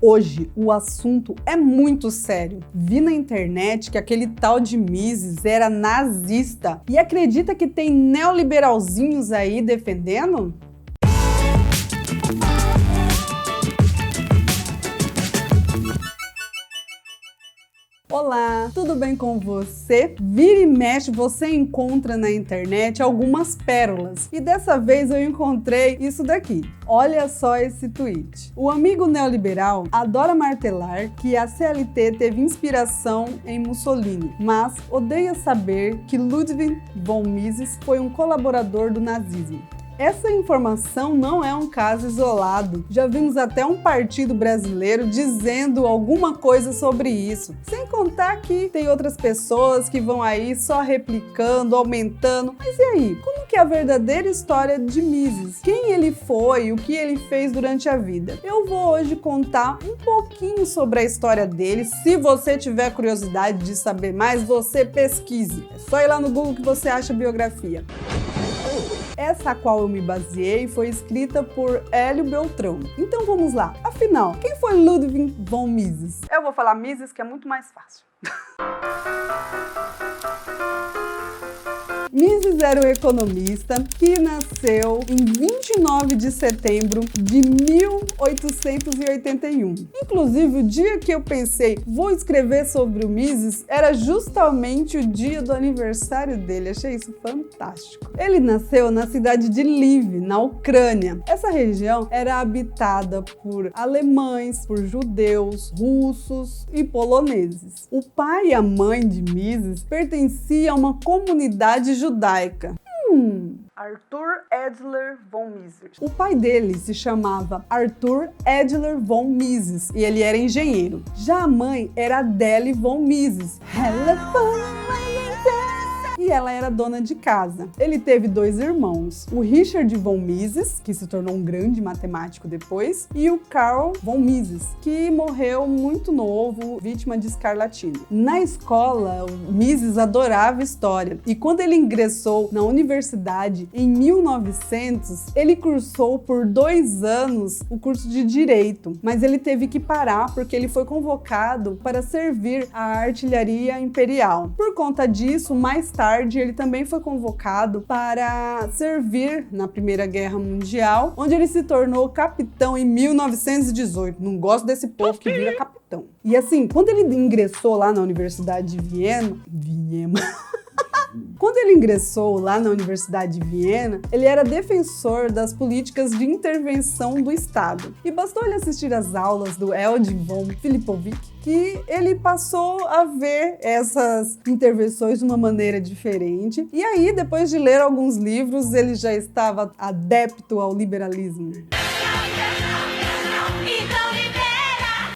Hoje, o assunto é muito sério. Vi na internet que aquele tal de Mises era nazista. E acredita que tem neoliberalzinhos aí defendendo? Olá, tudo bem com você? Vira e mexe, você encontra na internet algumas pérolas. E dessa vez eu encontrei isso daqui. Olha só esse tweet. O amigo neoliberal adora martelar que a CLT teve inspiração em Mussolini, mas odeia saber que Ludwig von Mises foi um colaborador do nazismo. Essa informação não é um caso isolado. Já vimos até um partido brasileiro dizendo alguma coisa sobre isso. Sem contar que tem outras pessoas que vão aí só replicando, aumentando. Mas e aí? Como que é a verdadeira história de Mises? Quem ele foi? O que ele fez durante a vida? Eu vou hoje contar um pouquinho sobre a história dele. Se você tiver curiosidade de saber mais, você pesquise. É só ir lá no Google que você acha a biografia. Essa a qual eu me baseei foi escrita por Hélio Beltrão. Então vamos lá. Afinal, quem foi Ludwig von Mises? Eu vou falar Mises, que é muito mais fácil. Mises era um economista que nasceu em 29 de setembro de 1881. Inclusive, o dia que eu pensei, vou escrever sobre o Mises, era justamente o dia do aniversário dele. Achei isso fantástico. Ele nasceu na cidade de Lviv, na Ucrânia. Essa região era habitada por alemães, por judeus, russos e poloneses. O pai e a mãe de Mises pertenciam a uma comunidade judaica. Arthur Edler von Mises. O pai dele se chamava Arthur Edler von Mises e ele era engenheiro. Já a mãe era Adele von Mises. E ela era dona de casa. Ele teve dois irmãos, o Richard von Mises, que se tornou um grande matemático depois, e o Carl von Mises, que morreu muito novo, vítima de escarlatina. Na escola, o Mises adorava história, e quando ele ingressou na universidade em 1900, ele cursou por 2 anos o curso de Direito, mas ele teve que parar porque ele foi convocado para servir a artilharia imperial. Por conta disso, mais tarde, ele também foi convocado para servir na Primeira Guerra Mundial, onde ele se tornou capitão em 1918. Não gosto desse povo que vira capitão. E assim, quando ele ingressou lá na Universidade de Viena... Quando ele ingressou lá na Universidade de Viena, ele era defensor das políticas de intervenção do Estado. E bastou ele assistir às aulas do Elde von Filipovic que ele passou a ver essas intervenções de uma maneira diferente. E aí, depois de ler alguns livros, ele já estava adepto ao liberalismo.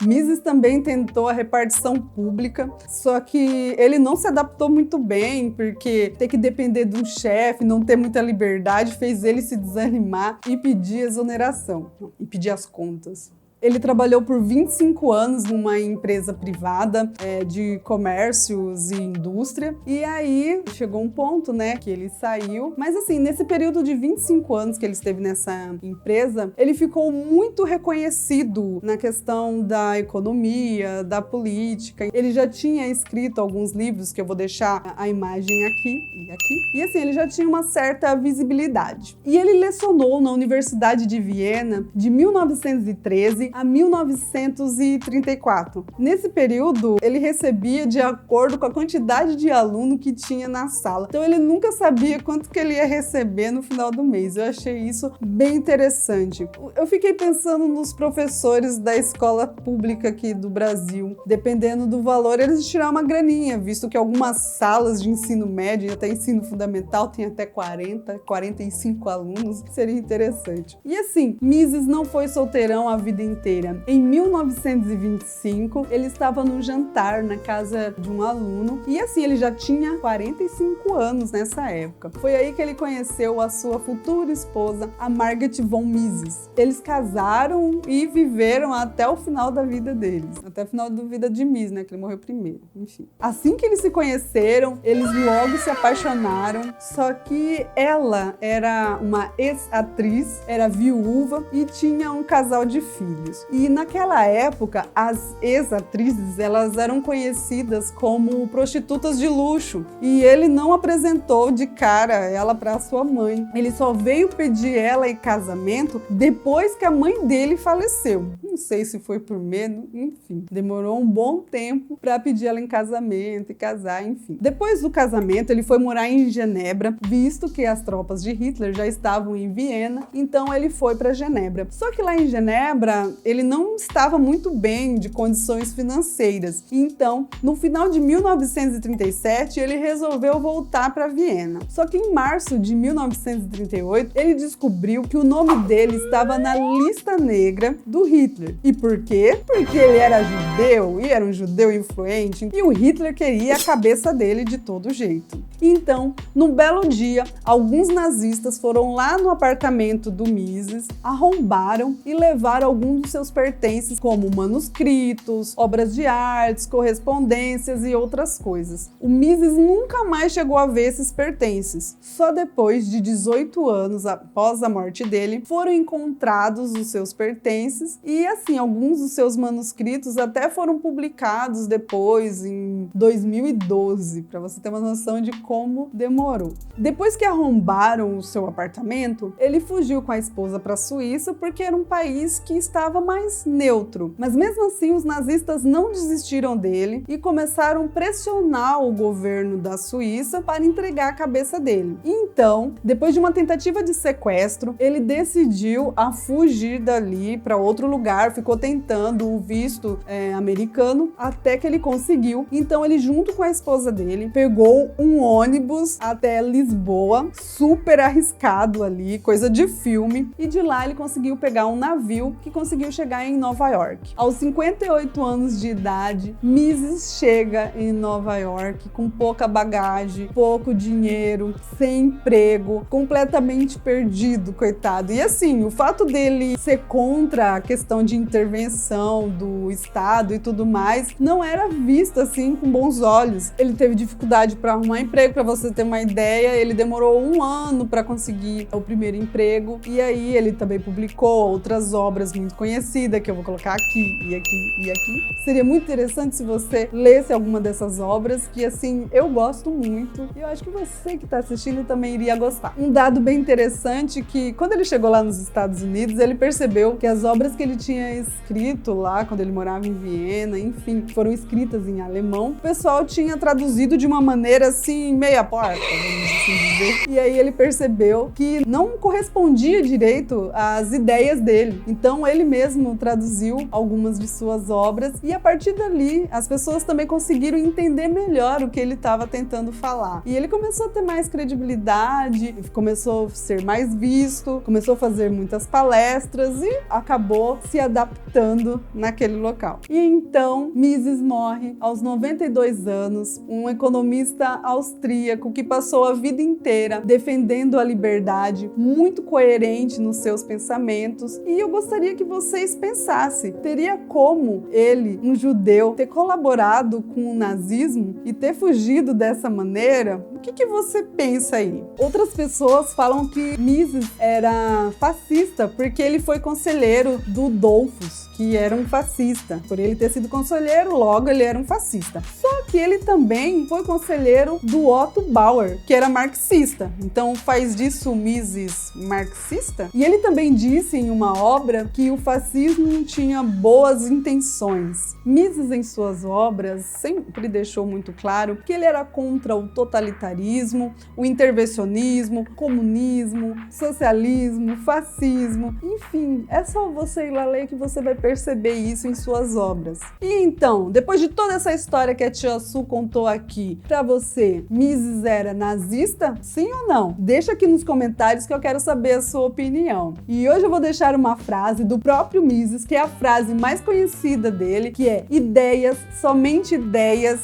Mises também tentou a repartição pública, só que ele não se adaptou muito bem, porque ter que depender de um chefe, não ter muita liberdade, fez ele se desanimar e pedir exoneração, e pedir as contas. Ele trabalhou por 25 anos numa empresa privada de comércios e indústria. E aí chegou um ponto, né, que ele saiu. Mas assim, nesse período de 25 anos que ele esteve nessa empresa, ele ficou muito reconhecido na questão da economia, da política. Ele já tinha escrito alguns livros, que eu vou deixar a imagem aqui e aqui. E assim, ele já tinha uma certa visibilidade. E ele lecionou na Universidade de Viena de 1913 a 1934. Nesse período, ele recebia de acordo com a quantidade de aluno que tinha na sala. Então, ele nunca sabia quanto que ele ia receber no final do mês. Eu achei isso bem interessante. Eu fiquei pensando nos professores da escola pública aqui do Brasil. Dependendo do valor, eles tiraram uma graninha, visto que algumas salas de ensino médio e até ensino fundamental tem até 40, 45 alunos. Seria interessante. E assim, Mises não foi solteirão a vida inteira. Em 1925, ele estava num jantar na casa de um aluno e assim, ele já tinha 45 anos nessa época. Foi aí que ele conheceu a sua futura esposa, a Margaret von Mises. Eles casaram e viveram até o final da vida deles. Até o final da vida de Mises, né? Que ele morreu primeiro. Enfim. Assim que eles se conheceram, eles logo se apaixonaram. Só que ela era uma ex-atriz, era viúva e tinha um casal de filhos. isso. E naquela época, as ex-atrizes, elas eram conhecidas como prostitutas de luxo. E ele não apresentou de cara ela para sua mãe. Ele só veio pedir ela em casamento depois que a mãe dele faleceu. Não sei se foi por medo, enfim. Demorou um bom tempo para pedir ela em casamento e casar, enfim. Depois do casamento, ele foi morar em Genebra, visto que as tropas de Hitler já estavam em Viena, então ele foi para Genebra. Só que lá em Genebra, ele não estava muito bem de condições financeiras. Então, no final de 1937, ele resolveu voltar para Viena. Só que em março de 1938, ele descobriu que o nome dele estava na lista negra do Hitler. E por quê? Porque ele era judeu e era um judeu influente e o Hitler queria a cabeça dele de todo jeito. Então, num belo dia, alguns nazistas foram lá no apartamento do Mises, arrombaram e levaram alguns dos seus pertences, como manuscritos, obras de artes, correspondências e outras coisas. O Mises nunca mais chegou a ver esses pertences. Só depois de 18 anos após a morte dele, foram encontrados os seus pertences e, assim, alguns dos seus manuscritos até foram publicados depois, em 2012, para você ter uma noção de como demorou. Depois que arrombaram o seu apartamento, ele fugiu com a esposa para a Suíça porque era um país que estava mais neutro. Mas mesmo assim, os nazistas não desistiram dele e começaram a pressionar o governo da Suíça para entregar a cabeça dele. Então, depois de uma tentativa de sequestro, ele decidiu a fugir dali para outro lugar, ficou tentando o visto americano até que ele conseguiu. Então, ele, junto com a esposa dele, pegou um ônibus até Lisboa, super arriscado ali, coisa de filme, e de lá ele conseguiu pegar um navio que conseguiu chegar em Nova York. Aos 58 anos de idade, Mises chega em Nova York com pouca bagagem, pouco dinheiro, sem emprego, completamente perdido, coitado. E assim, o fato dele ser contra a questão de intervenção do Estado e tudo mais, não era visto assim com bons olhos. Ele teve dificuldade para arrumar emprego, para você ter uma ideia, ele demorou 1 ano para conseguir o primeiro emprego, e aí ele também publicou outras obras muito conhecidas, que eu vou colocar aqui, e aqui, e aqui. Seria muito interessante se você lesse alguma dessas obras, que assim, eu gosto muito, e eu acho que você que está assistindo também iria gostar. Um dado bem interessante que, quando ele chegou lá nos Estados Unidos, ele percebeu que as obras que ele tinha escrito lá, quando ele morava em Viena, enfim, foram escritas em alemão, o pessoal tinha traduzido de uma maneira assim, meia porta, vamos assim dizer. E aí ele percebeu que não correspondia direito às ideias dele. Então ele mesmo traduziu algumas de suas obras e a partir dali as pessoas também conseguiram entender melhor o que ele estava tentando falar. E ele começou a ter mais credibilidade, começou a ser mais visto, começou a fazer muitas palestras e acabou se adaptando naquele local. E então Mises morre aos 92 anos, um economista austríaco que passou a vida inteira defendendo a liberdade, muito coerente nos seus pensamentos. E eu gostaria que vocês pensassem, teria como ele, um judeu, ter colaborado com o nazismo e ter fugido dessa maneira? O que você pensa aí? Outras pessoas falam que Mises era fascista porque ele foi conselheiro do Dollfuss, que era um fascista. Por ele ter sido conselheiro, logo ele era um fascista. Só que ele também foi conselheiro do Otto Bauer, que era marxista. Então faz disso Mises marxista? E ele também disse em uma obra que o fascismo tinha boas intenções. Mises, em suas obras, sempre deixou muito claro que ele era contra o totalitarismo, o intervencionismo, comunismo, socialismo, fascismo, enfim, é só você ir lá ler que você vai perceber isso em suas obras. E então, depois de toda essa história que a tia Su contou aqui, pra você, Mises era nazista? Sim ou não? Deixa aqui nos comentários que eu quero saber a sua opinião. E hoje eu vou deixar uma frase do próprio Mises, que é a frase mais conhecida dele, que é: ideias, somente ideias.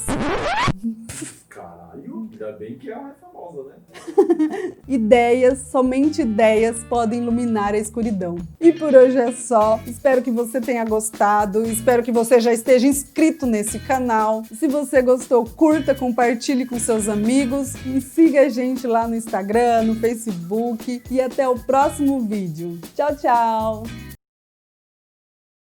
Caralho, ainda bem que é a mais famosa, né? Ideias, somente ideias podem iluminar a escuridão. E por hoje é só. Espero que você tenha gostado. Espero que você já esteja inscrito nesse canal. Se você gostou, curta, compartilhe com seus amigos e siga a gente lá no Instagram, no Facebook. E até o próximo vídeo. Tchau, tchau!